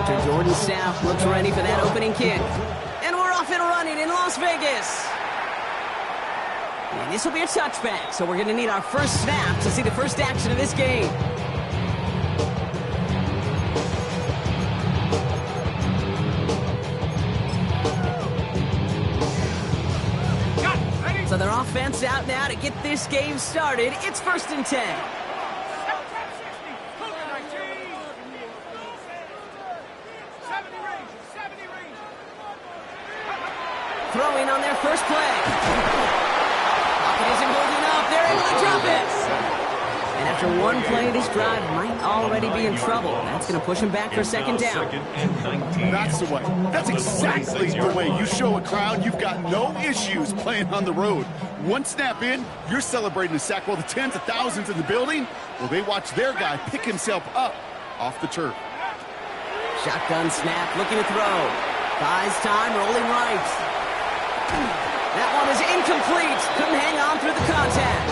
Punter Jordan Sapp looks ready for that opening kick. And we're off and running in Las Vegas. And this will be a touchback, so we're going to need our first snap to see the first action of this game. So their offense out now to get this game started. It's 1st and 10. Throwing on their first play. Pocket isn't holding up. They're able to drop it. And after one play, this drive might already be in trouble. That's going to push him back for 2nd down. That's the way. That's exactly the way you show a crowd you've got no issues playing on the road. One snap in, you're celebrating a sack while the tens of thousands in the building, well, they watch their guy pick himself up off the turf. Shotgun snap, looking to throw. Buys time, rolling right. That one is incomplete. Couldn't hang on through the contact.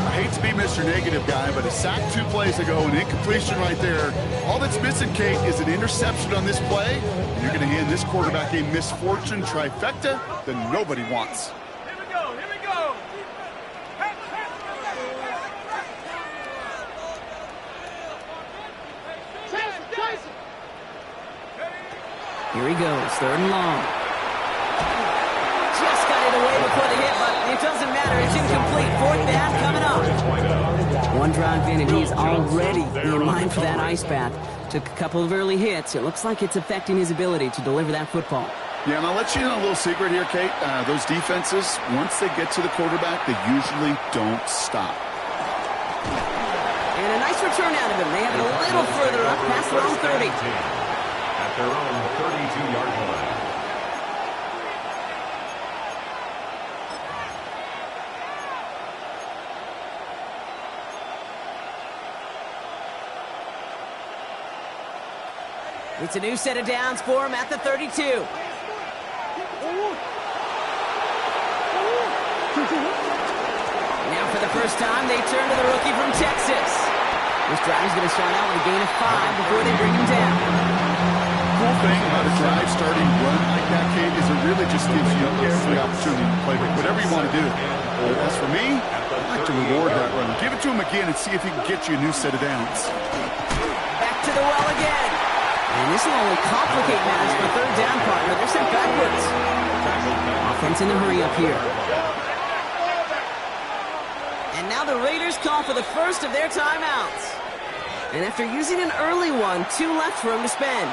I hate to be Mr. Negative guy, but a sack 2 plays ago, an incompletion right there. All that's missing, Kate, is an interception on this play. And you're going to hand this quarterback a misfortune trifecta that nobody wants. Here we go, here we go. Here he goes, 3rd and long. Just got it away before the hit, but it doesn't matter. It's incomplete. 4th down coming up. One drive in, and he's already in line for that ice bath. Took a couple of early hits. It looks like it's affecting his ability to deliver that football. Yeah, and I'll let you in a little secret here, Kate. Those defenses, once they get to the quarterback, they usually don't stop. And a nice return out of him. They have it a little further up past their own 30. At their own 32-yard line. It's a new set of downs for him at the 32. Now for the first time, they turn to the rookie from Texas. This drive is going to start out with a gain of 5 before they bring him down. Cool thing about a drive starting run like that, Kate, is it really just gives you every opportunity to play whatever you want to do. As for me, I'd like to reward that run. Give it to him again and see if he can get you a new set of downs. Back to the well again. And this will only complicate matters for 3rd down, partner. They're sent backwards. Offense in a hurry up here. And now the Raiders call for the first of their timeouts. And after using an early one, 2 left for him to spend.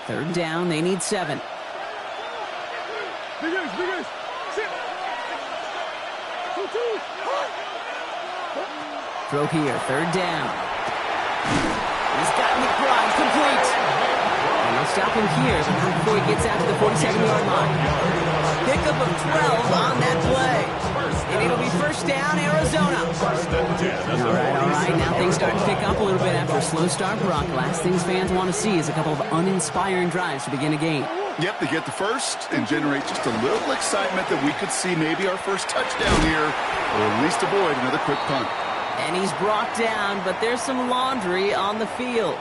Third down, they need 7. Throw here, 3rd down. He's got McBride complete. And they'll stop him here, but not before he gets out to the 47-yard line. Pickup of 12 on that play. And it'll be 1st down, Arizona. All right, now things start to pick up a little bit after a slow start, Brock. Last things fans want to see is a couple of uninspiring drives to begin a game. Yep, they get the first and generate just a little excitement that we could see maybe our first touchdown here, or at least avoid another quick punt. And he's brought down, but there's some laundry on the field.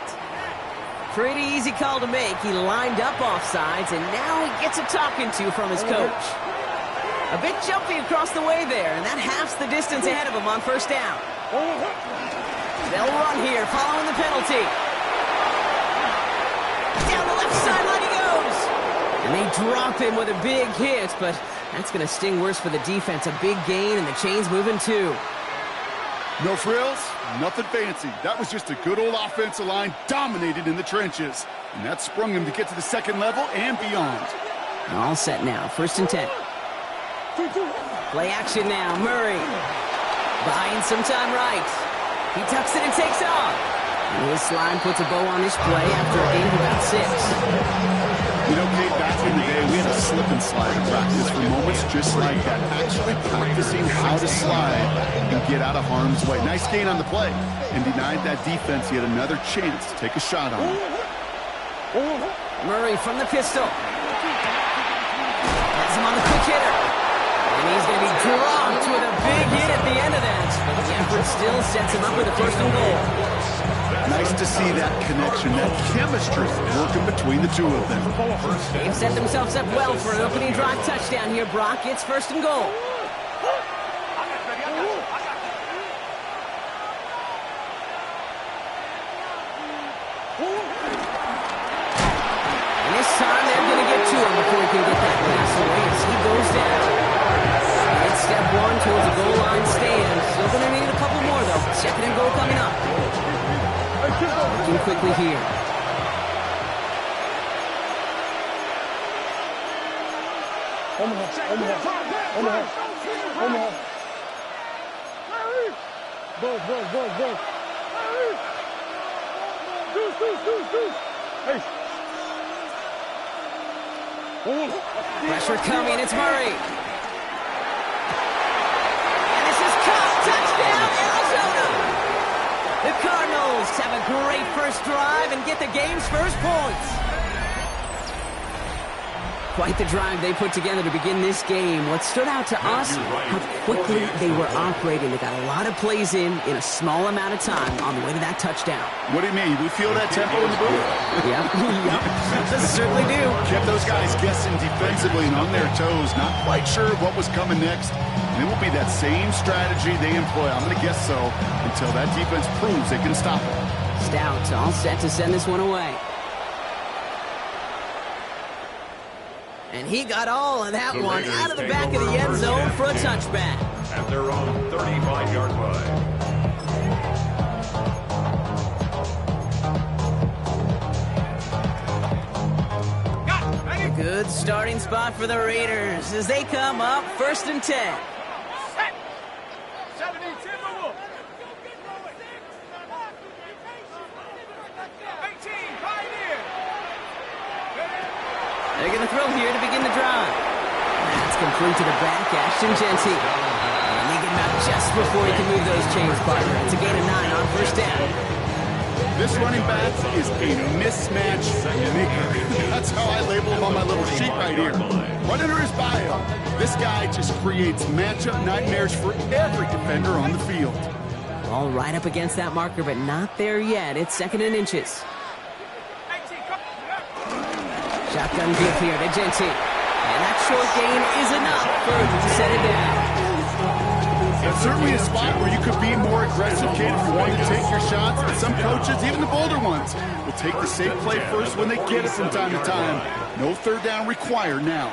Pretty easy call to make. He lined up offsides, and now he gets a talking to from his coach. A bit jumpy across the way there, and that halves the distance ahead of him on 1st down. They'll run here, following the penalty. Down the left sideline he goes. And they drop him with a big hit, but that's going to sting worse for the defense. A big gain, and the chain's moving too. No frills, nothing fancy. That was just a good old offensive line dominated in the trenches. And that sprung him to get to the 2nd level and beyond. All set now, 1st and 10. Play action now, Murray. Buying some time right. He tucks it and takes off. And his slime puts a bow on his play after a gain of about 6. You know, Kate, back in the day, we had a slip and slide in practice for moments just like that. Actually practicing how to slide and get out of harm's way. Nice gain on the play. And denied that defense yet another chance to take a shot on him. Murray from the pistol. Has him on the quick hitter. but still sets him up with a first and goal. Nice to see that connection, that chemistry working between the two of them. They've set themselves up well for an opening drive touchdown here, Brock. It's first and goal. And this time they're going to get to him before he can get that pass away as he goes down. It's step one towards a goal line stand. Still going to need a couple more, though. Second and goal coming up. Looking quickly here. Pressure coming, it's Murray. And this is caught. Touchdown, Arizona! The Cardinals have a great first drive and get the game's first points. Quite the drive they put together to begin this game. What stood out to us, how quickly they were operating. They got a lot of plays in a small amount of time on the way to that touchdown. What do you mean? We feel that tempo in the booth? Yep, yep, certainly do. Kept those guys guessing defensively and on their toes, not quite sure what was coming next. And it will be that same strategy they employ, I'm going to guess so, until that defense proves they can stop it. Stout all set to send this one away. And he got all of that one out of the back of the end zone for a touchback. At their own 35-yard line. A good starting spot for the Raiders as they come up first and 10. Set. 17 Timberwolves. 18 Pioneer. They're going to throw here to begin the drive. That's complete to the back, Ashton Genty. And they get him out just before he can move those chains, partner. It's a gain of 9 on first down. This running back is a mismatch maker. That's how I label him on my little sheet right here. Right under his bio, this guy just creates matchup nightmares for every defender on the field. Ball right up against that marker, but not there yet. It's second and inches. Shotgun give here to Genty. And that short gain is enough for him to set it down. It's certainly a spot where you could be more aggressive, kid, if you want to take your shots. But some coaches, even the bolder ones, will take the safe play first when they get it from time to time. No third down required now.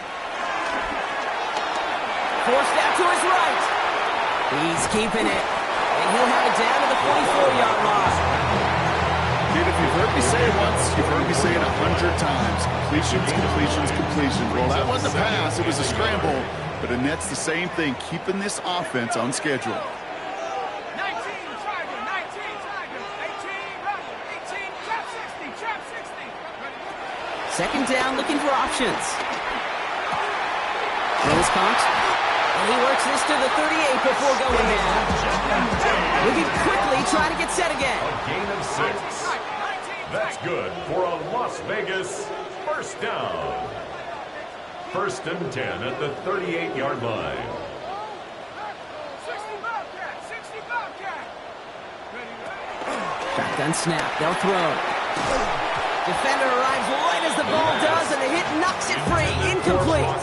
Forced out to his right. He's keeping it. And he'll have it down to the 44-yard line. Kid, if you've heard me say it once, you've heard me say it 100 times. Completions, completions, completions. Well, that wasn't a pass. It was a scramble. But Annette's the same thing, keeping this offense on schedule. 19 Tiger, 19 Tiger, 18 Roger, 18 trap 60, trap 60. Second down, looking for options. Throws caught. And he works this to the 38 before going down. We can quickly try to get set again. A gain of 6. That's good for a Las Vegas first down. First and 10 at the 38-yard line. 60 Bobcat, 60 Bobcat. Shotgun snap, they'll throw. Defender arrives right as the ball does, and the hit knocks it free. Incomplete.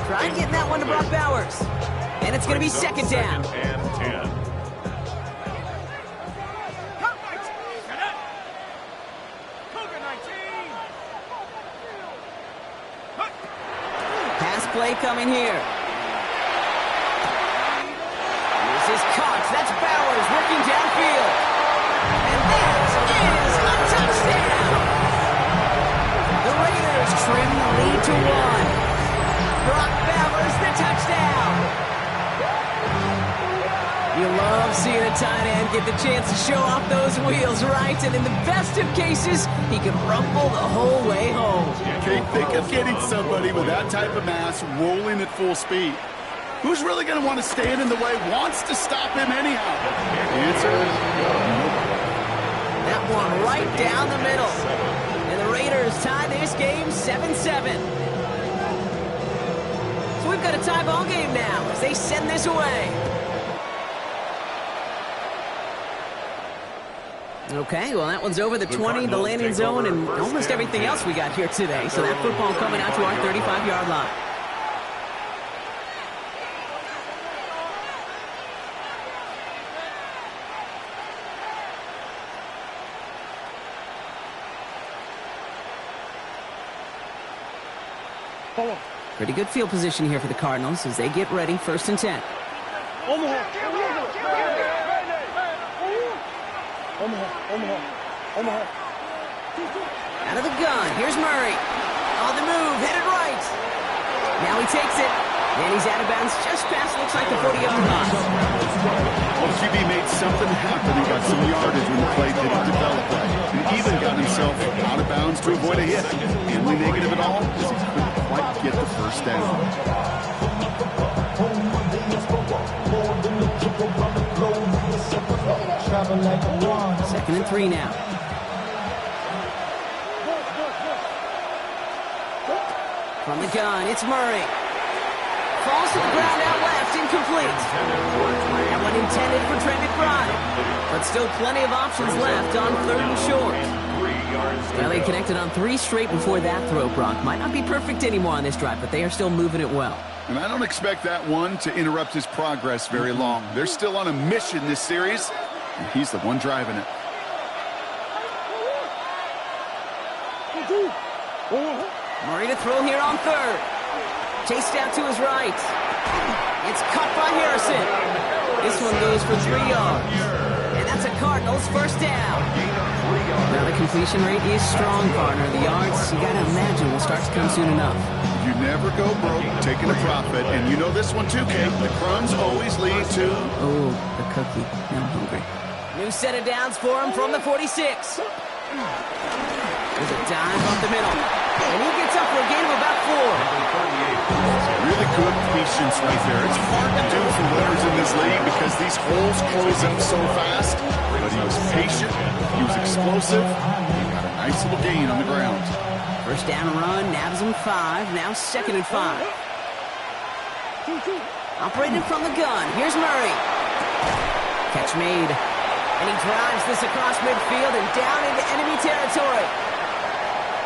Try getting that one to Brock Bowers. And it's going to be second down. Second and 10. Play coming here. This is caught. That's Bowers working downfield. And that is a touchdown. The Raiders trim the lead to 1. Brock Bowers, the touchdown. You love seeing a tight end get the chance to show off those wheels, right? And in the best of cases, he can rumble the whole way home. Okay, think of getting somebody with that type of mass rolling at full speed. Who's really going to want to stand in the way, wants to stop him anyhow? The answer is nobody. That one right down the middle. And the Raiders tie this game 7-7. So we've got a tie ball game now as they send this away. Okay, well, that one's over the 20, the landing zone, and almost everything else we got here today. So that football coming out to our 35-yard line. Pretty good field position here for the Cardinals as they get ready, 1st and 10. Out of the gun, here's Murray. On the move, headed right. Now he takes it, and he's out of bounds just past, looks like the 40-yard line. Well, QB made something happen and got some yardage when the play didn't develop right. And even got himself out of bounds to avoid a hit. The only negative at all is he couldn't quite get the first down. 2nd and 3 now. From the gun, it's Murray. Falls to the ground out left, incomplete. That one intended for Trey McBride. But still plenty of options left on 3rd and short. Well, they connected on 3 straight before that throw, Brock. Might not be perfect anymore on this drive, but they are still moving it well. And I don't expect that one to interrupt his progress very long. They're still on a mission this series, and he's the one driving it. Murray to throw here on 3rd. Chased out to his right. It's caught by Harrison. This one goes for 3 yards. And that's a Cardinals 1st down. Now the completion rate is strong, partner. The yards, you got to imagine, will start to come soon enough. You never go broke taking a profit, and you know this one too, Kate. The crumbs always lead to... Oh, the cookie. Now I'm hungry. New set of downs for him from the 46. There's a dive up the middle. And he gets up for a gain of about 4. Really good patience right there. It's hard to do for winners in this league because these holes close up so fast. But he was patient, he was explosive, he got a nice little gain on the ground. 1st down run, nabs him 5, now 2nd and 5. Operating from the gun, here's Murray. Catch made. And he drives this across midfield and down into enemy territory.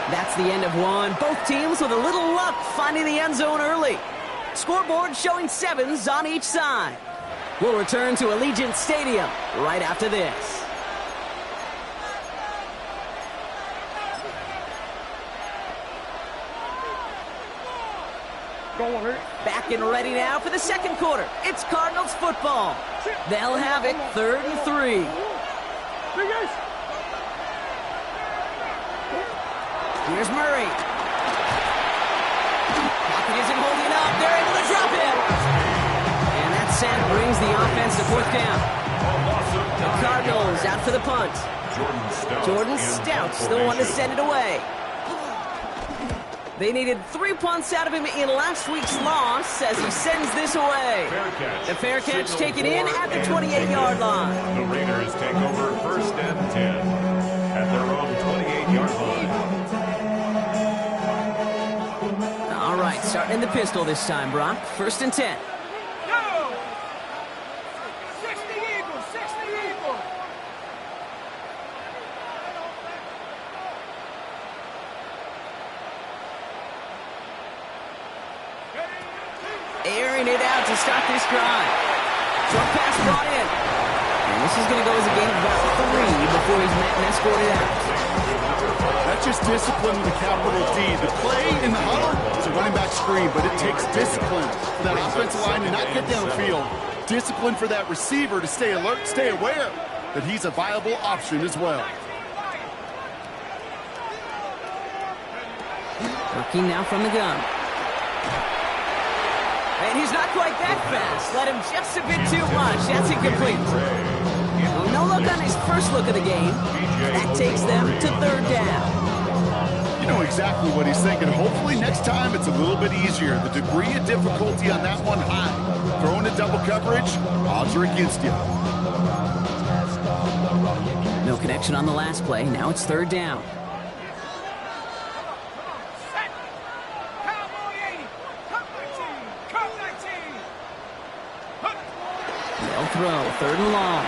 That's the end of one. Both teams with a little luck finding the end zone early. Scoreboard showing 7s on each side. We'll return to Allegiant Stadium right after this. Back and ready now for the 2nd quarter. It's Cardinals football. They'll have it 3rd and 3. Here's Murray. Pocket isn't holding up. They're able to drop it. And that sack brings the offense to 4th down. The Cardinals out for the punt. Jordan Stout's the one to send it away. They needed 3 punts out of him in last week's loss as he sends this away. The fair catch taken in at the 28-yard line. The Raiders take over 1st and 10 at their own 28-yard line. All right, starting in the pistol this time, Brock. 1st and 10. Go! 60 Eagles, 60 Eagles. Airing it out to start this drive. Short pass brought in. And this is going to go as a gain of about 3 before he's met and escorted out. That's just discipline with a capital D. The play in the huddle is a running back screen, but it takes discipline for that offensive line to not get downfield. Discipline for that receiver to stay alert, stay aware that he's a viable option as well. Working now from the gun. And he's not quite that fast. Let him just a bit too much. That's incomplete. Well, no look on his first look of the game. That takes them to 3rd down. You know exactly what he's thinking. Hopefully next time it's a little bit easier. The degree of difficulty on that one high. Throwing to double coverage, odds are against you. No connection on the last play. Now it's 3rd down. They'll throw 3rd and long.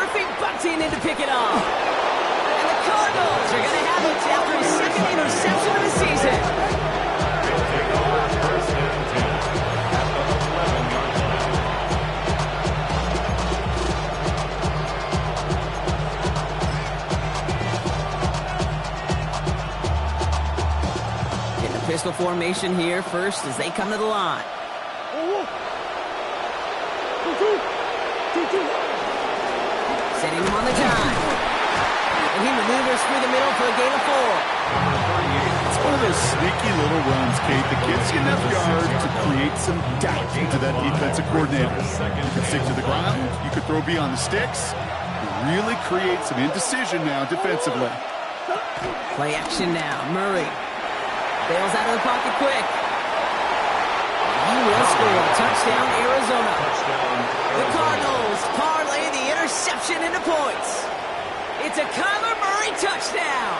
Murphy Bunting in to pick it off. And the Cardinals are going to have it after his second interception of the season. Take over first and 10 at the 11-yard line. In the pistol formation here first as they come to the line. Setting him on the dime. And he maneuvers through the middle for a gain of 4. It's one of those sneaky little runs, Kate, that gives you enough yards to create some doubt into that defensive coordinator. You can stick to the ground. You could throw beyond the sticks. You really create some indecision now defensively. Play action now. Murray bails out of the pocket quick. He will score. Touchdown, Arizona. The Cardinals parlay the interception into points. It's a Kyler Murray touchdown.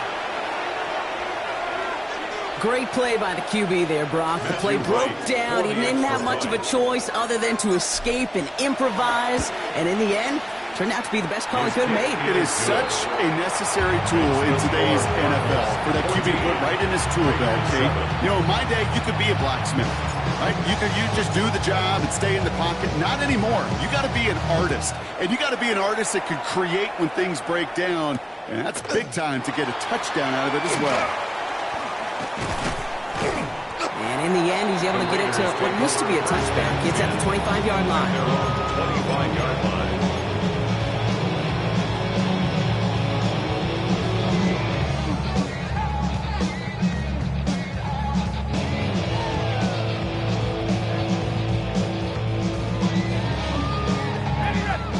Great play by the QB there, Brock. The play broke down. He didn't have much of a choice other than to escape and improvise. And in the end, turned out to be the best call he could have made. It is such a necessary tool in today's NFL for that QB to put right in his tool belt, Kate. You know, in my day, you could be a blacksmith, right? You just do the job and stay in the pocket. Not anymore. You got to be an artist, and you got to be an artist that can create when things break down, and that's big time to get a touchdown out of it as well. And in the end, he's able to get it to what used to be a touchback. Gets at the 25-yard line. 25-yard line.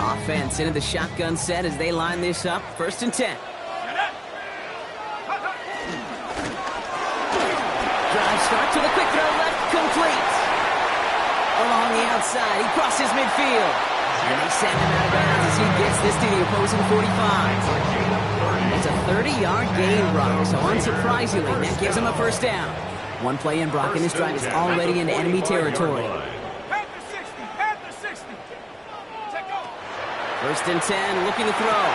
Offense into the shotgun set as they line this up. 1st and 10. Drive start to the quick throw left, complete. Along the outside, he crosses midfield. And they send him out of bounds as he gets this to the opposing 45. It's a 30-yard gain, Brock, so unsurprisingly, that gives him a 1st down. One play in, Brock, and this drive is already into enemy territory. Panther 60, Panther 60. Take over. 1st and 10, looking to throw.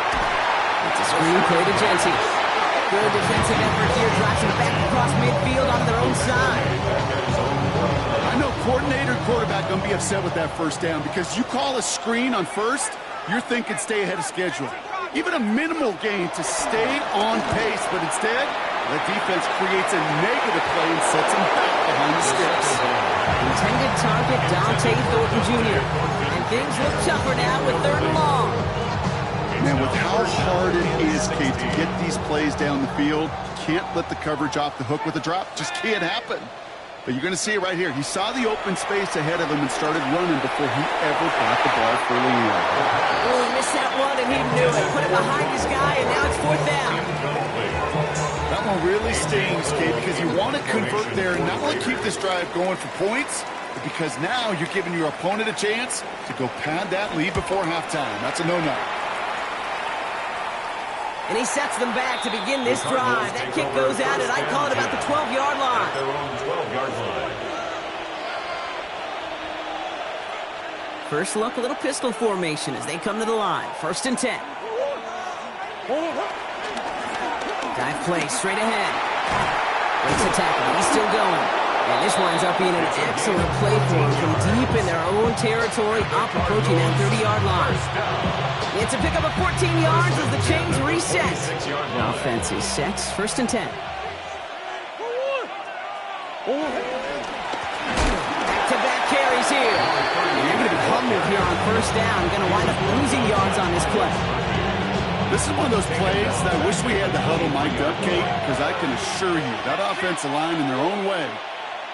It's a screen play to Genty. Good defensive effort here, drives him back across midfield on their own side. I know coordinator and quarterback going to be upset with that 1st down because you call a screen on 1st, you're thinking stay ahead of schedule. Even a minimal gain to stay on pace, but instead, the defense creates a negative play and sets him back behind the sticks. Intended target, Dante Thornton Jr. And things look tougher now with 3rd and long. Man, with how hard it is, Kate, to get these plays down the field, can't let the coverage off the hook with a drop. Just can't happen. But you're going to see it right here. He saw the open space ahead of him and started running before he ever got the ball fully in. Oh, he missed that one, and he knew it. Put it behind his guy, and now it's 4th down. That one really stings, Kate, because you want to convert there and not only keep this drive going for points, but because now you're giving your opponent a chance to go pad that lead before halftime. That's a no-no. And he sets them back to begin this drive. That kick goes out, and I call it about the 12-yard line. At their own 12-yard line. First look, a little pistol formation as they come to the line. 1st and 10. Dive play straight ahead. Breaks a tackle. He's still going. And this winds up being an excellent play for him from deep in their own territory, up approaching that 30-yard line. It's a pickup of 14 yards as the chains reset. The offense is set. 1st and 10. Back-to-back carries here. And they're going to be humbled here on 1st down. Going to wind up losing yards on this play. This is one of those plays that I wish we had the huddle mic'd up, Kate, because I can assure you that offensive line in their own way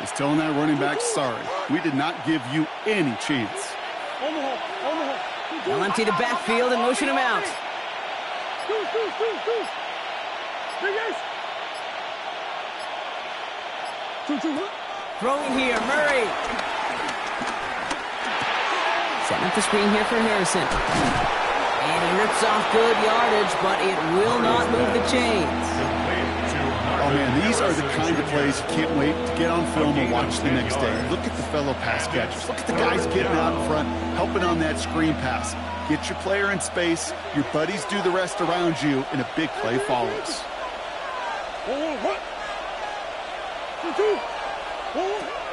is telling that running back, sorry, we did not give you any chance. They'll empty the backfield and motion him out. Throwing here, Murray. Setting up the screen here for Harrison. And he rips off good yardage, but it will not move the chains. Oh, man, these These are the kind of plays you can't wait to get on film and watch the next day. Look at the fellow pass catchers. Look at the guys getting out in front, helping on that screen pass. Get your player in space, your buddies do the rest around you, and a big play follows.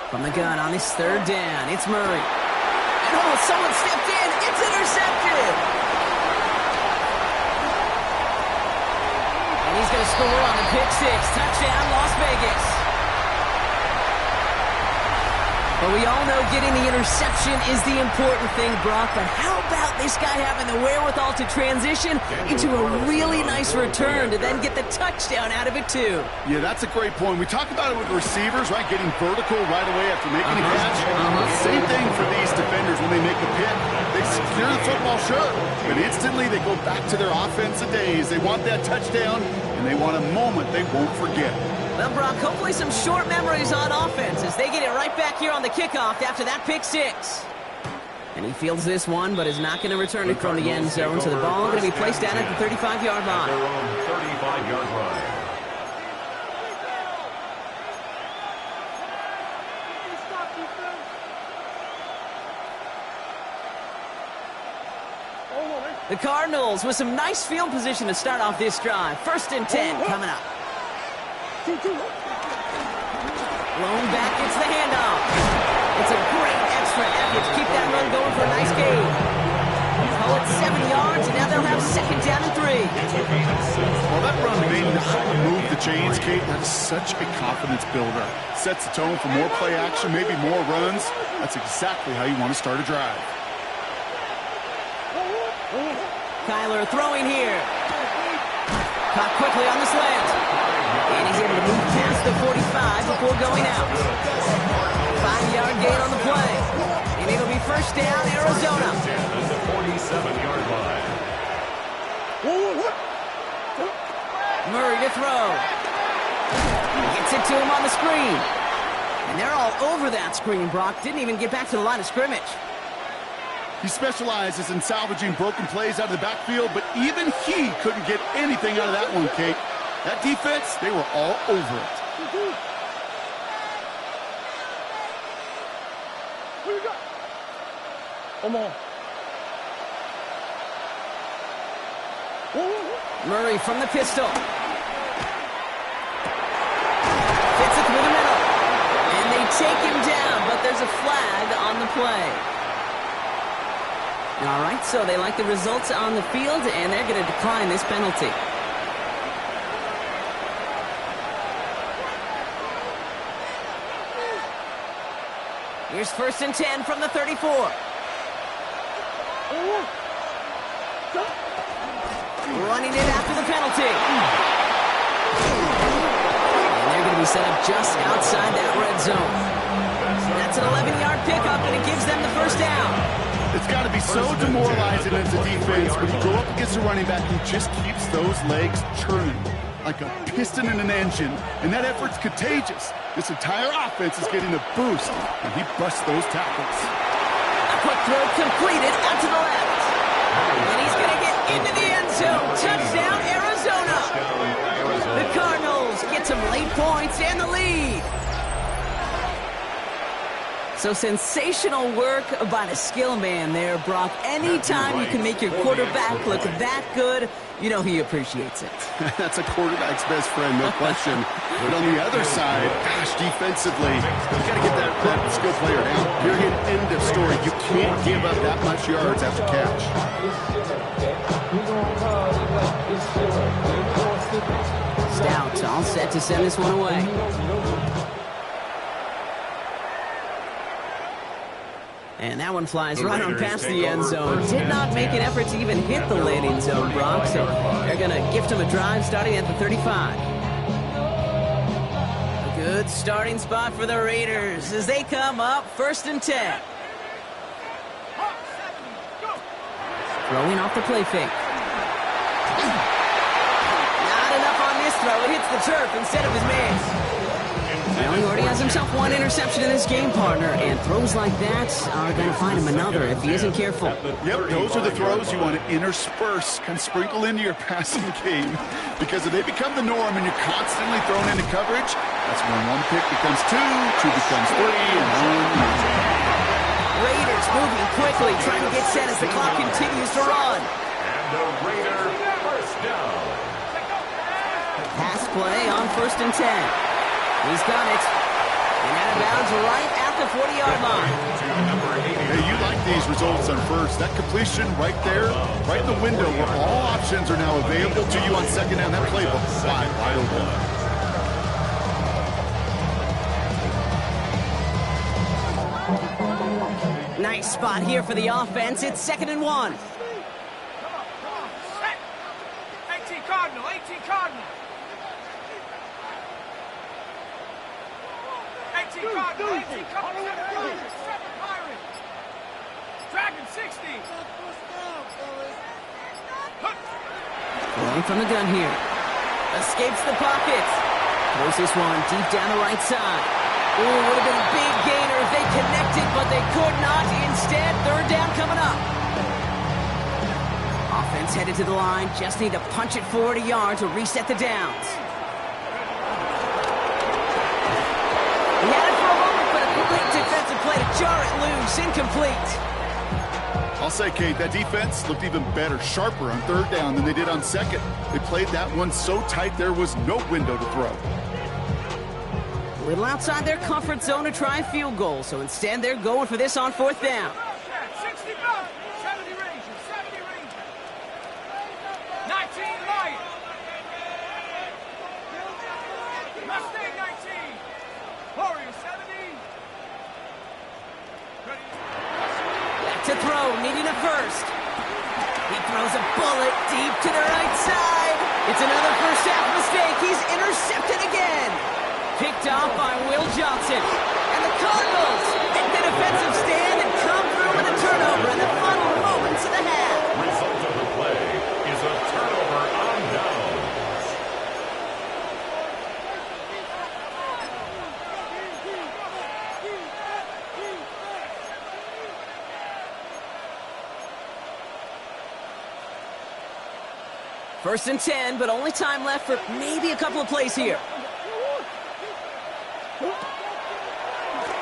From the gun on this third down, it's Murray. And oh, someone stepped in. It's intercepted. And he's going to score on the pick six. Touchdown, Las Vegas. But we all know getting the interception is the important thing, Brock. But how about this guy having the wherewithal to transition into a really nice return to then get the touchdown out of it, too? Yeah, that's a great point. We talk about it with receivers, right? Getting vertical right away after making a catch. Same thing for these defenders when they make a pick. They secure the football, sure, but instantly they go back to their offensive days. They want that touchdown, and they want a moment they won't forget. Well, Brock, hopefully some short memories on offense as they get it right back here on the kickoff after that pick six. And he fields this one, but is not going to return it from the end zone, so the ball going to be placed down at the 35-yard line. Their own 35-yard line. The Cardinals with some nice field position to start off this drive. 1st and 10 coming up. Lone back gets the handoff. It's a great extra effort to keep that run going for a nice gain. Call it 7 yards, and now they'll have 2nd down and 3. Well, that run made them move the chains, Kate. That is such a confidence builder. Sets the tone for more play action, maybe more runs. That's exactly how you want to start a drive. Kyler throwing here. Caught quickly on the slant. And he's able to move past the 45 before going out. 5-yard gain on the play. And it'll be 1st down, Arizona. At the 47-yard line. Murray to throw. Gets it to him on the screen. And they're all over that screen, Brock. Didn't even get back to the line of scrimmage. He specializes in salvaging broken plays out of the backfield, but even he couldn't get anything out of that one, Kate. That defense, they were all over it. What you got? Come on. Murray from the pistol. Fits it through the middle. And they take him down, but there's a flag on the play. All right, so they like the results on the field, and they're going to decline this penalty. Here's 1st and 10 from the 34. Running it after the penalty. And they're going to be set up just outside that red zone. That's an 11-yard pickup, and it gives them the 1st down. It's got to be so demoralizing as a defense when you go up against a running back who just keeps those legs churning like a piston in an engine, and that effort's contagious. This entire offense is getting a boost, and he busts those tackles. A quick throw completed out to the left. And he's going to get into the end zone. Touchdown, Arizona. The Cardinals get some late points and the lead. So sensational work by the skill man there, Brock. Anytime you can make your quarterback look that good, you know he appreciates it. That's a quarterback's best friend, no question. But on the other side, gosh, defensively, you got to get that skill player down. Period. End of story. You can't give up that much yards after catch. Stout all set to send this one away. And that one flies right on past the end zone. Did not make an effort to even hit the landing zone, Brock. So they're going to gift him a drive starting at the 35. A good starting spot for the Raiders as they come up 1st and 10. Throwing off the play fake. Not enough on this throw. It hits the turf instead of his man. Well, he already has himself one interception in this game, partner, and throws like that are going to find him another if he isn't careful. Yep, those are the throws you want to intersperse, kind of sprinkle into your passing game, because if they become the norm and you're constantly thrown into coverage, that's when one pick becomes two becomes three, and one. Raiders moving quickly, trying to get set as the clock continues to run. And the Raider first down. Pass play on 1st and 10. He's got it. And out of bounds right at the 40-yard line. Hey, you like these results on first. That completion right there, right in the window where all options are now available to you on second down. That playbook is wide open. Nice spot here for the offense. It's 2nd and 1. Come on. Set. 18 Cardinal, 18 Cardinal. 18 Cardinal, 18 Cardinal. 7 Pirate. Dragon 60. Going from the gun here. Escapes the pocket. Throws this one deep down the right side. Ooh, would have been a big gainer if they connected, but they could not. Instead, 3rd down coming up. Offense headed to the line. Just need to punch it forward a yard to reset the downs. He had it for a moment, but a complete defensive play to jar it loose. Incomplete. I'll say, Kate, that defense looked even better, sharper on 3rd down than they did on 2nd. They played that one so tight there was no window to throw. A little outside their comfort zone to try a field goal, so instead they're going for this on 4th down. 60 bucks. 70 Rangers, 70 Rangers. 19 Lion. Mustang 19. Warrior 70. Back to throw, needing a first. He throws a bullet deep to the right side. It's another first half mistake. He's intercepted again. Picked off by Will Johnson. And the Cardinals make the defensive stand and come through with a turnover in the final moments of the half. Result of the play is a turnover on downs. First and 10, but only time left for maybe a couple of plays here.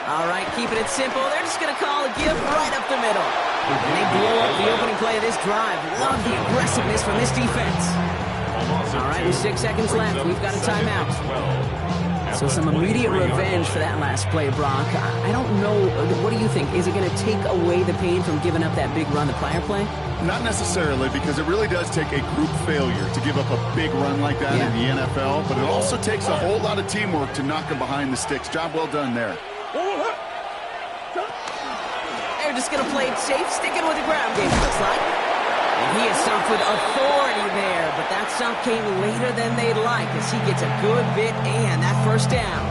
All right, keeping it simple. They're just going to call a give right up the middle. And they blow up the opening play of this drive. Love the aggressiveness from this defense. All right, with 6 seconds left, we've got a timeout. So some immediate revenge for that last play, Brock. I don't know. What do you think? Is it going to take away the pain from giving up that big run the prior play? Not necessarily, because it really does take a group failure to give up a big run like that in the NFL, but it also takes a whole lot of teamwork to knock them behind the sticks. Job well done there. They're just going to play it safe, sticking with the ground game, it looks like. And he is stumped with authority there, but that stump came later than they'd like as he gets a good bit and that first down.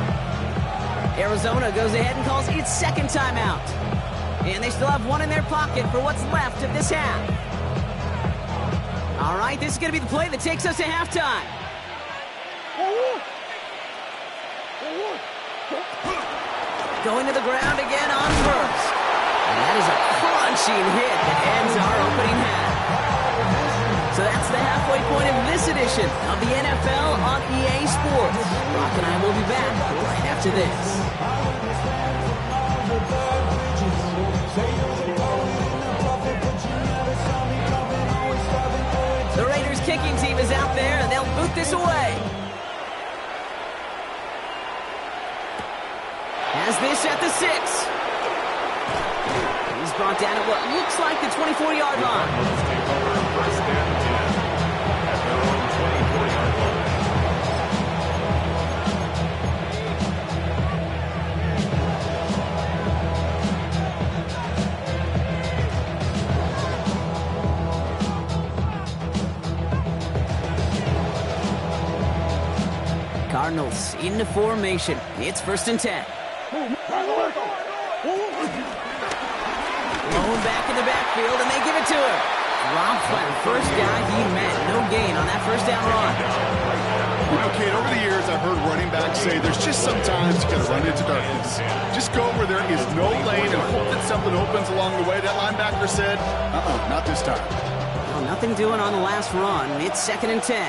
Arizona goes ahead and calls its 2nd timeout. And they still have one in their pocket for what's left of this half. All right, this is going to be the play that takes us to halftime. Going to the ground again on first. And that is a crunching hit that ends our opening half. So that's the halfway point of this edition of the NFL on EA Sports. Brock and I will be back right after this. The Raiders kicking team is out there, and they'll boot this away. Has this at the 6. He's brought down at what looks like the 24-yard line. Take over first and 10 at their own 24-yard line. Cardinals into formation. It's 1st and 10. Blown back in the backfield, and they give it to him. Rob Flat, first guy he met. No gain on that first down run. You know, Kate, over the years, I've heard running backs say there's just sometimes you gotta run into darkness. Just go where there is no lane and hope that something opens along the way. That linebacker said, not this time. Well, nothing doing on the last run. It's 2nd and 10.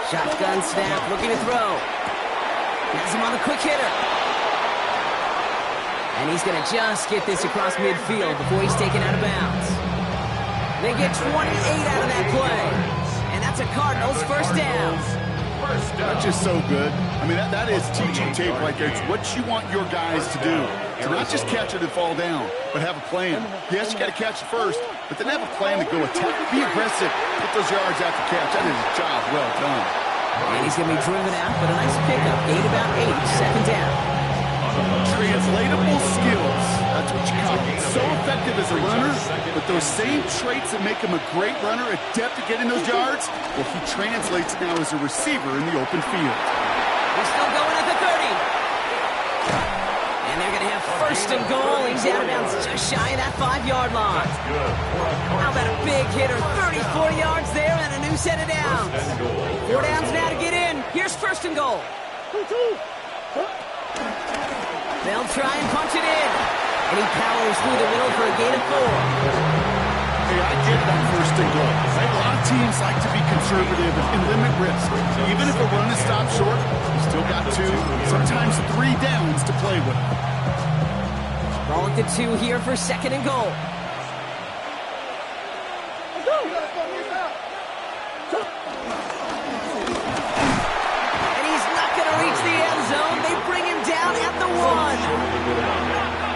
Shotgun snap, looking to throw. Has him on the quick hitter. And he's going to just get this across midfield before he's taken out of bounds. They get 28 out of that play. And that's a Cardinals first down. That's just so good. I mean, that is teaching tape right there. It's what you want your guys to do. To not just catch it and fall down, but have a plan. Yes, you got to catch it first, but then have a plan to go attack. Be aggressive. Get those yards after catch. That is a job well done. And he's going to be driven out, but a nice pickup. Gain about 8, 2nd down. Translatable skills. That's what you call it. So effective as a runner, but those same traits that make him a great runner, adept at getting those yards, well, he translates now as a receiver in the open field. He's still going at the 30. And they're going to have 1st and goal. He's out of bounds just shy of that 5-yard line. How about a big hitter? 34 yards there and a new set of downs. 4 downs now to get in. Here's 1st and goal. They'll try and punch it in. And he powers through the middle for a gain of 4. Hey, I get that 1st and goal. A lot of teams like to be conservative and limit risk. Even if a run is stopped short, you still got 2, sometimes 3 downs to play with. Ball at the 2 here for 2nd and goal. And he's not going to reach the end zone. They bring him down at the 1.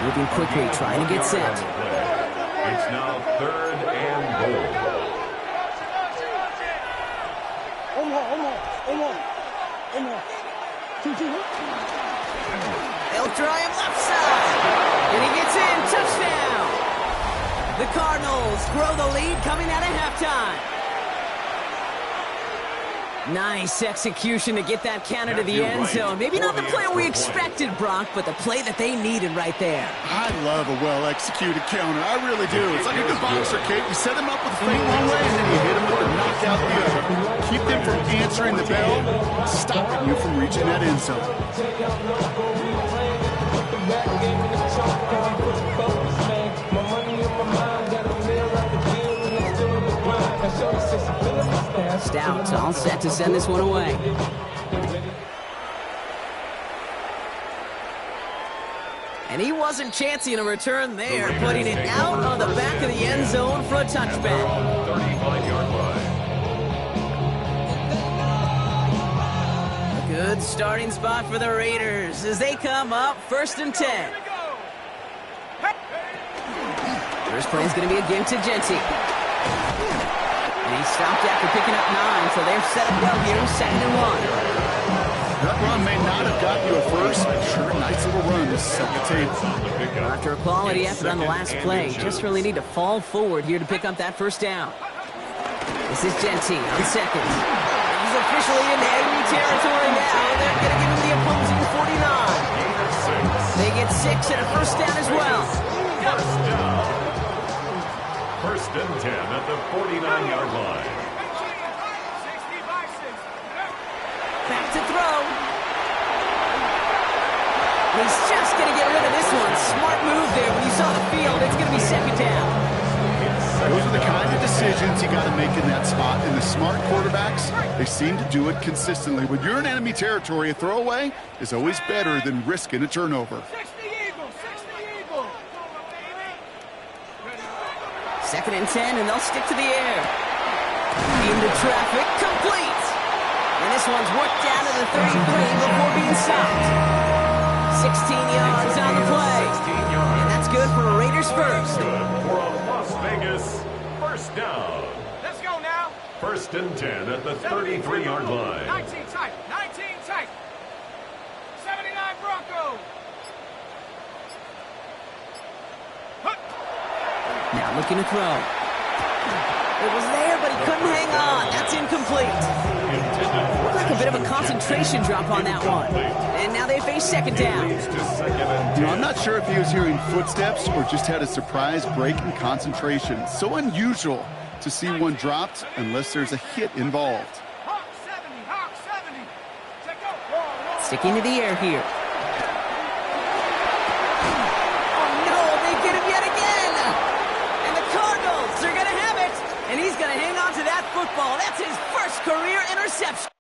Moving quickly, trying to get set. It's now 3rd and goal. They'll try him left side. And he gets in. Touchdown. The Cardinals grow the lead coming out of halftime. Nice execution to get that counter to the end zone. Maybe not the play we expected, Brock, but the play that they needed right there. I love a well-executed counter. I really do. It's like a good boxer, Kate. You set them up with a feint one way, and then you hit them with a knockout the other. Keep them from answering the bell, stopping you from reaching that end zone. Stout all set to send this one away. And he wasn't chancing a return there, putting it out on the back of the end zone for a touchback. 35-yard line. A good starting spot for the Raiders as they come up 1st and 10. First play is going to be a give to Genty. And he stopped after picking up 9, so they're set up well here, 2nd and 1. That run may not have got you a first, but sure, nice little run to set the table. After a quality effort on the last play, just really need to fall forward here to pick up that 1st down. This is Genty on 2nd. He's officially in enemy territory now. They're going to give him the opposing 49. They get 6 and a 1st down as well. 1st and 10 at the 49-yard line. Back to throw. He's just going to get rid of this one. Smart move there. When you saw the field, it's going to be 2nd down. Those are the kind of decisions you got to make in that spot. And the smart quarterbacks, they seem to do it consistently. When you're in enemy territory, a throwaway is always better than risking a turnover. 2nd and 10, and they'll stick to the air. Into traffic, complete. And this one's worked down to the 33 before being stopped. 16 yards on the play. And that's good for a Raiders first. Good for a Las Vegas 1st down. Let's go now. 1st and 10 at the 33-yard line. 19 tight. 19 tight. 79 Broncos. Now looking to throw. It was there, but he couldn't hang on. That's incomplete. Looked like a bit of a concentration drop on that one. And now they face 2nd down. You know, I'm not sure if he was hearing footsteps or just had a surprise break in concentration. So unusual to see one dropped unless there's a hit involved. Hawk 70. Hawk 70. Sticking to the air here. Oh, no, they get him yet again. And the Cardinals are going to have it. And he's going to hang on to that football. That's his first career interception.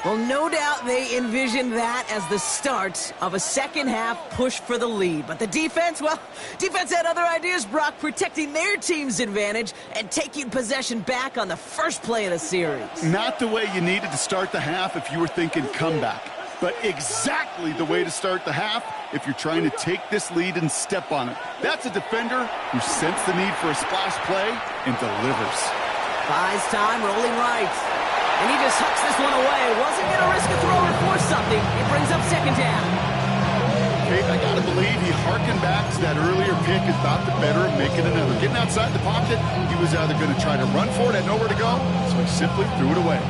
Well, no doubt they envisioned that as the start of a second-half push for the lead. But the defense, well, defense had other ideas, Brock, protecting their team's advantage and taking possession back on the first play of the series. Not the way you needed to start the half if you were thinking comeback, but exactly the way to start the half if you're trying to take this lead and step on it. That's a defender who sensed the need for a splash play and delivers. Buys time, rolling right. And he just hucks this one away. Wasn't going to risk a throw or force something. It brings up second down. Kate, I got to believe he harkened back to that earlier pick and thought the better of making another. Getting outside the pocket, he was either going to try to run for it, had nowhere to go, so he simply threw it away.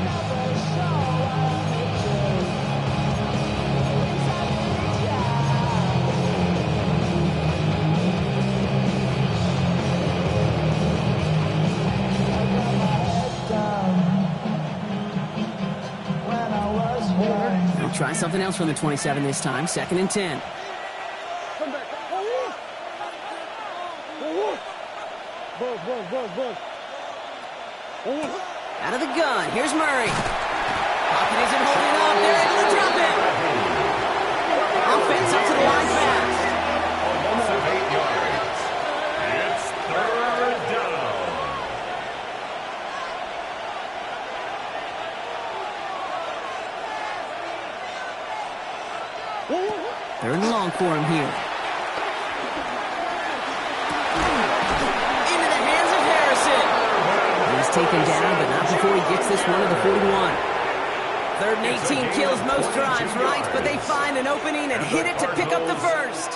Try something else from the 27 this time. 2nd and 10. Out of the gun. Here's Murray. Pocket isn't holding up. They're able to drop it. Offense up to the line fast. Almost 8 yards. It's 3rd down. Third and long for him here. Into the hands of Harrison. He's taken down, but not before he gets this one to the 41. 3rd and 18 kills most drives, right? But they find an opening and hit it to pick up the first.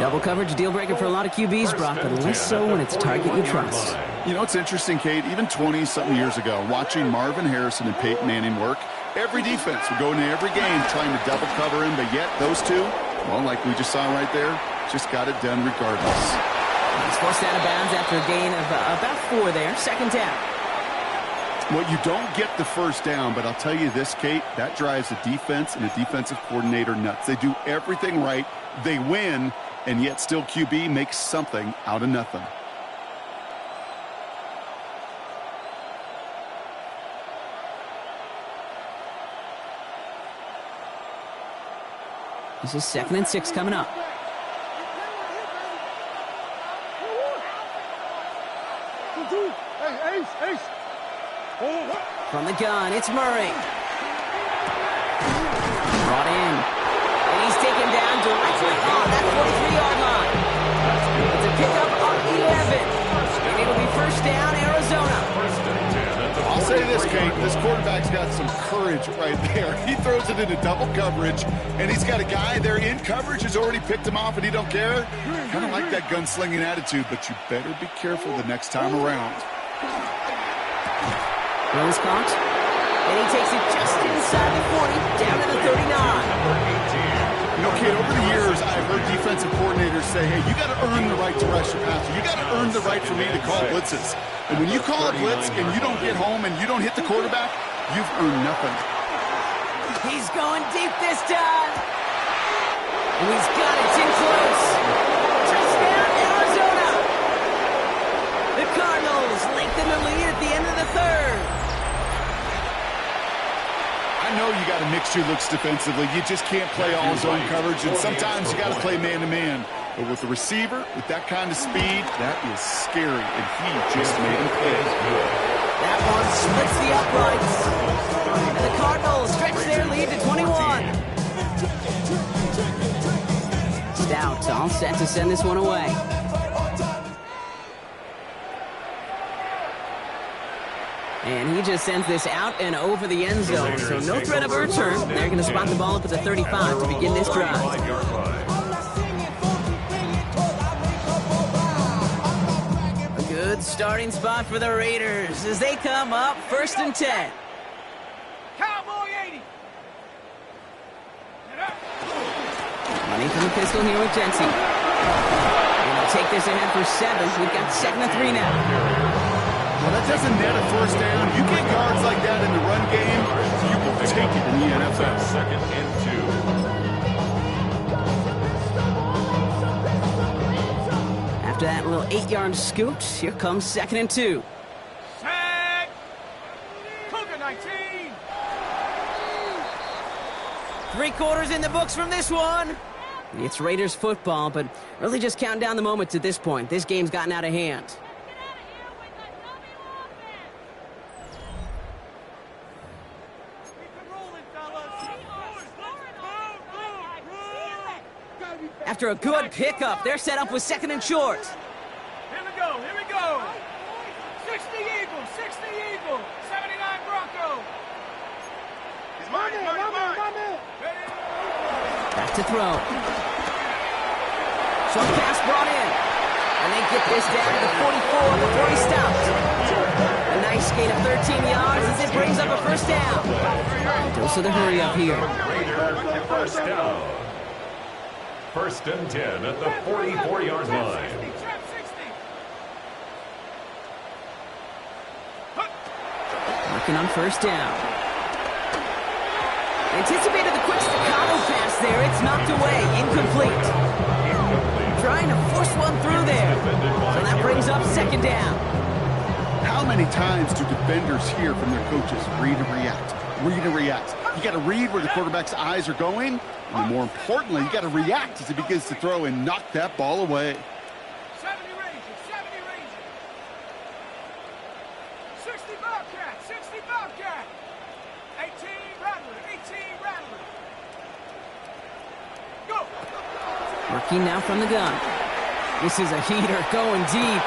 Double coverage, deal breaker for a lot of QBs, Brock, but less so when it's a target you trust. You know, it's interesting, Kate, even 20-something years ago, watching Marvin Harrison and Peyton Manning work, every defense would go into every game trying to double cover him, but yet those two, well, like we just saw right there, just got it done regardless. He's forced out of bounds after a gain of about 4 there. 2nd down. Well, you don't get the first down, but I'll tell you this, Kate, that drives a defense and a defensive coordinator nuts. They do everything right, they win, and yet still QB makes something out of nothing. This is 2nd and 6 coming up. From the gun, it's Murray. Brought in. And he's taken down directly on that 43-yard line. It's a pickup of 11. And it'll be 1st down, Arizona. I'll say this, Kate, this quarterback's got some courage right there. He throws it into double coverage, and he's got a guy there in coverage who's already picked him off, and he don't care. Kind of like that gunslinging attitude, but you better be careful the next time around. Rose caught, and he takes it just inside the 40, down to the 39. You know, Kate, over the years, I've heard defensive coordinators say, hey, you got to earn the right to rush your passer. You got to earn the right for me to call blitzes. And when you call a blitz and you don't get home and you don't hit the quarterback, you've earned nothing. He's going deep this time. And he's got it in close. Touchdown, Arizona. The Cardinals lengthen the lead at the end of the 3rd. I know you got to mix your looks defensively. You just can't play all zone coverage, and sometimes you got to play man-to-man. But with the receiver, with that kind of speed, that is scary, and he just made him pay. That one splits the uprights. And the Cardinals stretch their lead to 21. Stout all set to send this one away. And he just sends this out and over the end zone, so no threat of a return. They're going to spot the ball up at the 35 to begin this drive. A good starting spot for the Raiders as they come up 1st and 10. Cowboy 80. Money from the pistol here with Jensen. And they'll take this ahead for 7. We've got 2nd and 3 now. Well, that doesn't net a first down. You get yards like that in the run game, you will take it in the NFL. 2nd and 2. After that little 8-yard scoot, here comes 2nd and 2. Set. Cougar 19. 3 quarters in the books from this one. It's Raiders football, but really just counting down the moments at this point. This game's gotten out of hand. After a good pickup, they're set up with 2nd and short. Here we go, here we go. 60 Eagles, 60 Eagles, 79 Broncos. He's mine. Back to throw. Short pass brought in. And they get this down to the 44 before he stopped. A nice gain of 13 yards as it brings up a 1st down. Dose of the hurry up here. Raiders 1st down. 1st and 10 at the 44-yard line. Working on 1st down. Anticipated the quick staccato pass there. It's knocked away. Incomplete. Trying to force one through there. So that brings up 2nd down. How many times do defenders hear from their coaches, read and react, read and react? You got to read where the quarterback's eyes are going, and more importantly, you got to react as he begins to throw and knock that ball away. 70 Rangers, 60 Bobcat, 60 Bobcat. 18 Rattler, 18 Rattler. Go! Working now from the gun. This is a heater going deep.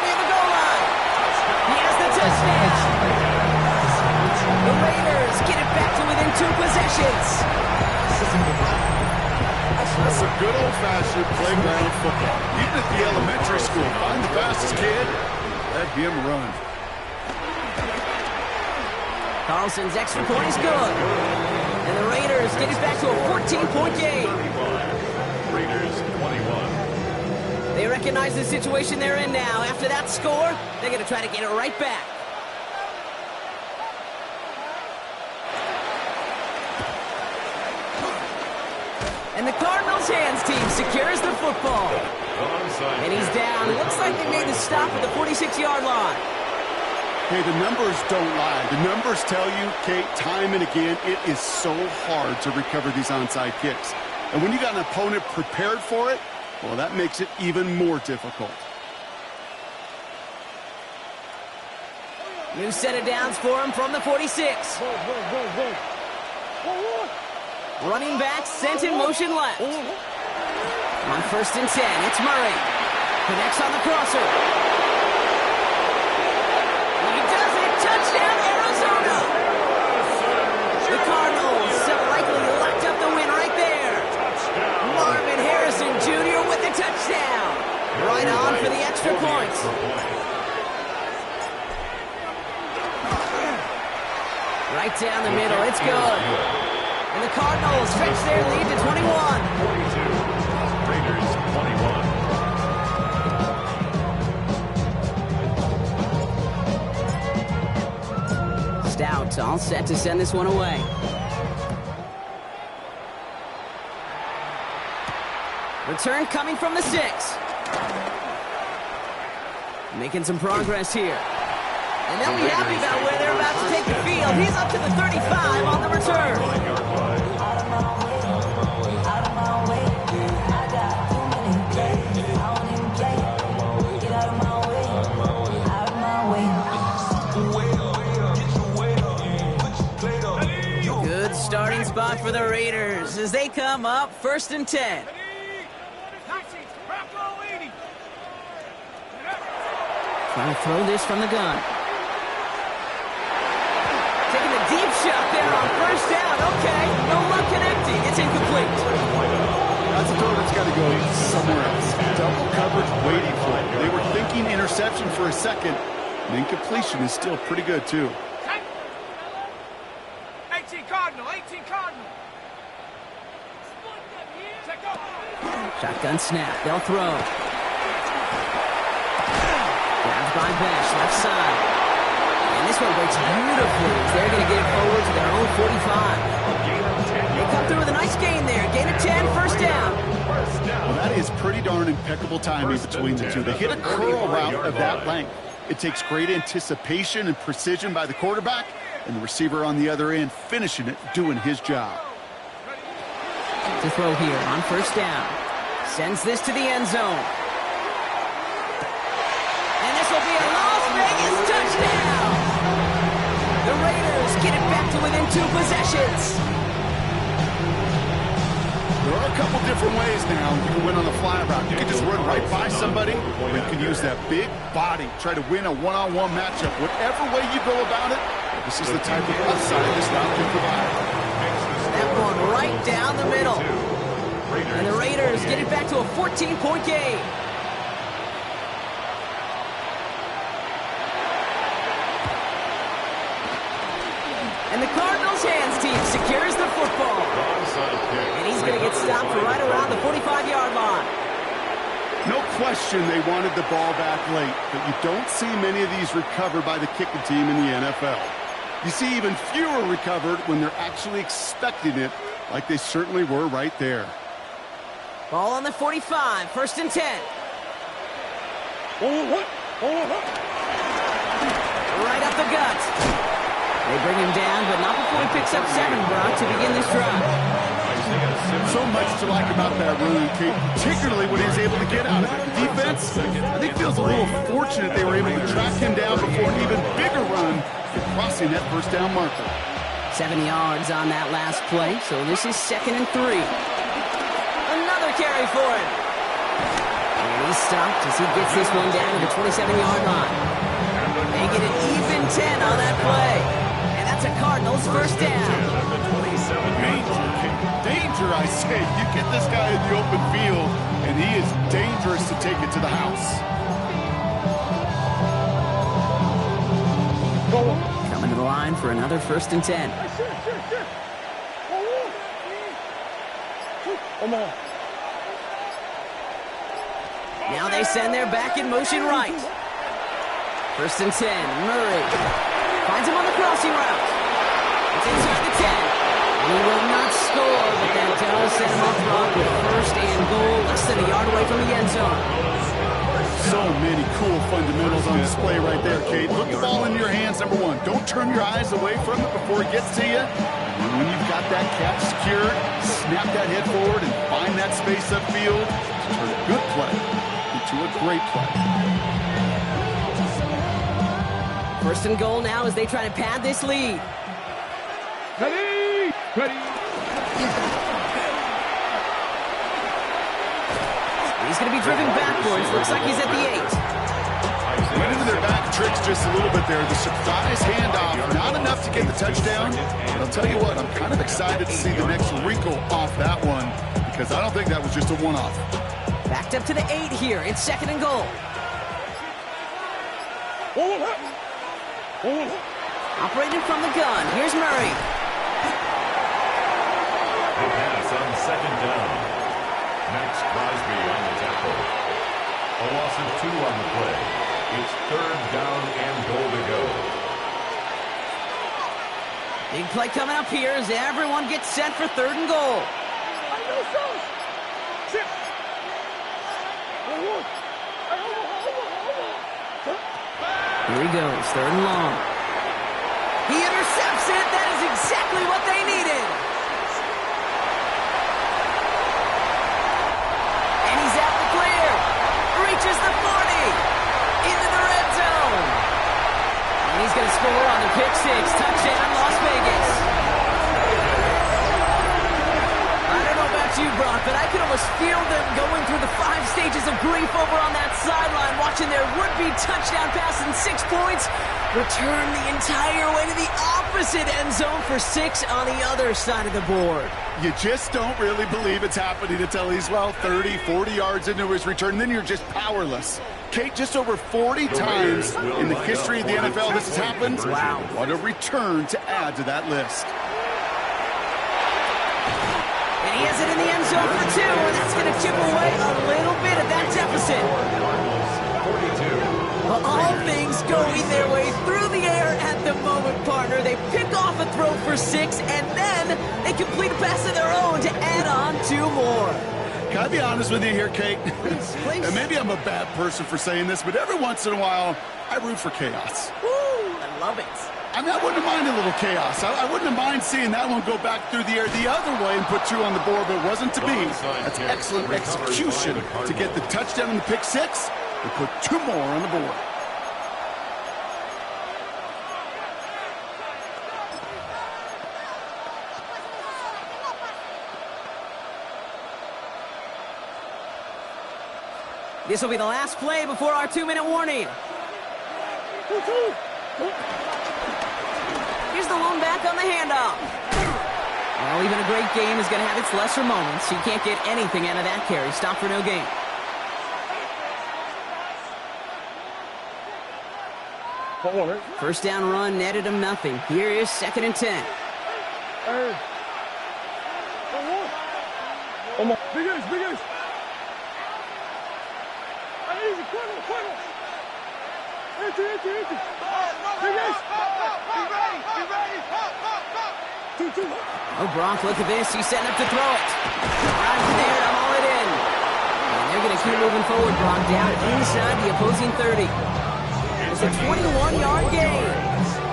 Near the goal line. He has the touchdown. The Raiders get it back to within 2 possessions. That's a good old-fashioned playground football. Even at the elementary school, find the fastest kid, let him run. Carlson's extra point is good. And the Raiders get it back to a 14-point game. Raiders 21. They recognize the situation they're in now. After that score, they're going to try to get it right back. And the Cardinals' hands team secures the football. And he's down. It looks like they made the stop at the 46-yard line. Hey, the numbers don't lie. The numbers tell you, Kate, time and again, it is so hard to recover these onside kicks. And when you got an opponent prepared for it, well, that makes it even more difficult. New set of downs for him from the 46. Running back sent in motion left. On 1st and 10, it's Murray. Connects on the crosser. He does it. Touchdown, Arizona. The Cardinals have likely locked up the win right there. Marvin Harrison Jr. with the touchdown. Right on for the extra points. Right down the middle. It's good. And the Cardinals stretch their lead to 21. 42. Raiders 21. Stout all set to send this one away. Return coming from the 6. Making some progress here. And they'll be happy about where they're about to take the field. He's up to the 35 on the return. come up, 1st and 10. Trying to throw this from the gun. Taking a deep shot there on 1st down. Okay, no luck connecting. It's incomplete. That's a throw that's got to go somewhere else. Double coverage waiting for it. They were thinking interception for a second. And incompletion is still pretty good, too. 18 Cardinal, 18 Cardinal. Shotgun snap. They'll throw. Grabbed by Besh, left side. And this one breaks beautifully. They're going to get it forward to their own 45. They come through with a nice gain there. Gain of 10, 1st down. Well, that is pretty darn impeccable timing between the two. They hit a curl route of that length. It takes great anticipation and precision by the quarterback, and the receiver on the other end finishing it, doing his job. To throw here on 1st down. Sends this to the end zone. And this will be a Las Vegas touchdown. The Raiders get it back to within 2 possessions. There are a couple different ways now you can win on the fly route. You can just run right by somebody, or you can use that big body, try to win a one-on-one matchup. Whatever way you go about it, this is the type of upside this route can provide. That one right down the middle. And the Raiders get it back to a 14-point game. And the Cardinals' hands team secures the football. And he's going to get stopped right around the 45-yard line. No question they wanted the ball back late, but you don't see many of these recovered by the kicking team in the NFL. You see even fewer recovered when they're actually expecting it, like they certainly were right there. Ball on the 45, 1st and 10. Right up the gut. They bring him down, but not before he picks up 7, Brock, to begin this drive. So much to like about that run, Kate, particularly when he was able to get out of it. The defense, I think, feels a little fortunate they were able to track him down before an even bigger run for crossing that 1st down marker. 7 yards on that last play, so this is 2nd and 3. Another carry for him. And he's stopped as he gets this one down to the 27-yard line. They get an even 10 on that play. And that's a Cardinals 1st down. Danger, I say. You get this guy in the open field, and he is dangerous to take it to the house. Coming to the line for another 1st and 10. Now they send their back in motion right. 1st and 10. Murray finds him on the crossing route. It's inside the 10. He will not score, but that does set him off Brock with 1st and goal, less than a yard away from the end zone. So many cool fundamentals on display right there, Kate. Put the ball in your hands, number 1. Don't turn your eyes away from it before it gets to you. And when you've got that catch secured, snap that head forward and find that space upfield to turn a good play into a great play. 1st and goal now as they try to pad this lead. Ready? He's going to be driven backwards. Looks like he's at the 8. Went into their back tricks just a little bit there. The surprise handoff, not enough to get the touchdown. But I'll tell you what, I'm kind of excited to see the next wrinkle off that one because I don't think that was just a one-off. Backed up to the 8 here. It's 2nd and goal. Operating from the gun. Here's Murray. A pass on 2nd down. Max Crosby on the tackle. A loss of 2 on the play. It's 3rd down and goal to go. Big play coming up here as everyone gets set for 3rd and goal. Here he goes, 3rd and long. He intercepts it. That is exactly what they needed. And he's out the clear. Reaches the 40. Into the red zone. And he's going to score on the pick 6. Touchdown, Las Vegas. I don't know about Brock, but I could almost feel them going through the 5 stages of grief over on that sideline, watching their would-be touchdown pass in 6 points return the entire way to the opposite end zone for 6 on the other side of the board. You just don't really believe it's happening until he's, 30, 40 yards into his return, and then you're just powerless. Kate, just over 40 times in the history of the NFL this has happened. Wow. What a return to add to that list. And he has it in the end zone for 2, and that's going to chip away a little bit of that deficit. Well, all things going their way through the air at the moment, partner. They pick off a throw for 6, and then they complete a pass of their own to add on 2 more. Can I be honest with you here, Kate? Please. And maybe I'm a bad person for saying this, but every once in a while, I root for chaos. Woo, I love it. I mean, I wouldn't mind a little chaos. I wouldn't mind seeing that one go back through the air the other way and put 2 on the board, but it wasn't to be. That's excellent execution to get the touchdown and the pick 6 and put 2 more on the board. This will be the last play before our 2-minute warning. Here's the lone back on the handoff. Well, even a great game is going to have its lesser moments. You can't get anything out of that carry. Stop for no gain. First down run netted him nothing. Here is 2nd and 10. Oh, Brock, look at this. He's setting up to throw it. Right there to haul it in. And they're going to keep moving forward, Brock, down inside the opposing 30. It's a 21-yard gain.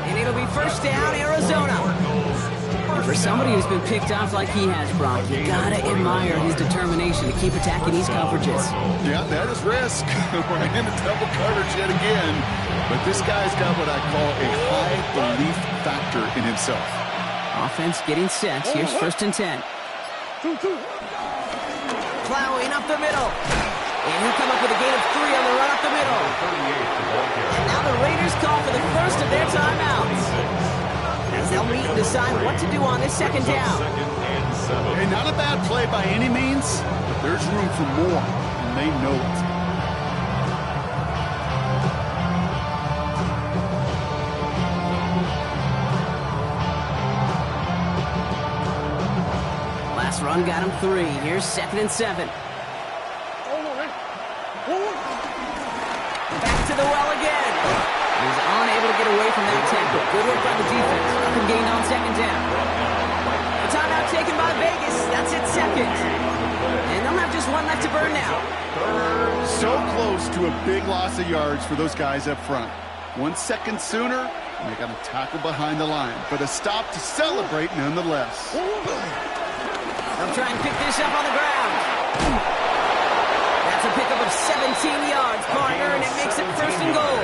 And it'll be first down, Arizona. And for somebody who's been picked off like he has, Brock, you got to admire his determination to keep attacking these coverages. Yeah, that is risk. We're in a double coverage yet again. But this guy's got what I call a high belief factor in himself. Offense getting set. Here's 1st and 10. Plowing up the middle. And he'll come up with a gain of 3 on the run up the middle. And now the Raiders call for the first of their timeouts, as they'll meet and decide what to do on this 2nd down. Hey, not a bad play by any means, but there's room for more, and they know it. Last run got him 3. Here's 2nd and 7. Back to the well again. He's unable to get away from that tackle. Good work by the defense. Nothing gained on 2nd down. The timeout taken by Vegas. That's its 2nd. And they'll have just 1 left to burn now. So close to a big loss of yards for those guys up front. 1 second sooner, and they got a tackle behind the line. But a stop to celebrate nonetheless. They'll try and pick this up on the ground. That's a pickup of 17 yards, partner, and it makes it 1st and goal.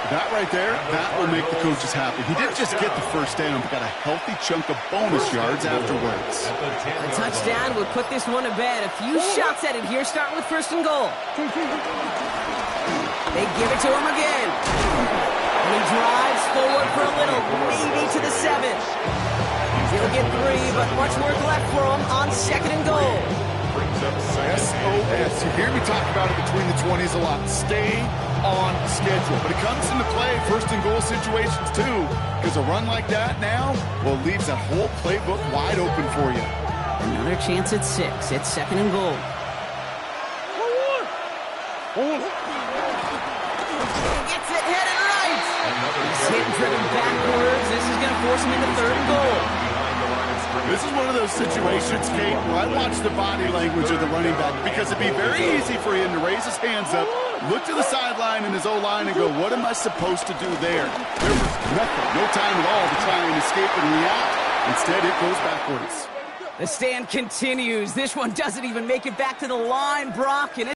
That right there, that will make the coaches happy. He didn't just get the first down, but got a healthy chunk of bonus yards afterwards. A touchdown would put this one to bed. A few shots at it here, starting with 1st and goal. They give it to him again. And he drives forward for a little, maybe to the 7th. He'll get 3, but much work left for him on 2nd and goal. SOS. You hear me talk about it between the 20s a lot. Stay on schedule. But it comes into play 1st and goal situations too. Because a run like that now, well, leaves that whole playbook wide open for you. Another chance at 6. It's 2nd and goal. He gets it headed right. He's hit and driven backwards. This is going to force him into 3rd and goal. This is one of those situations, Kate, where I watch the body language of the running back, because it'd be very easy for him to raise his hands up, look to the sideline in his O-line and go, what am I supposed to do there? There was nothing, no time at all to try and escape and react. Instead, it goes backwards. The stand continues. This one doesn't even make it back to the line, Brock, and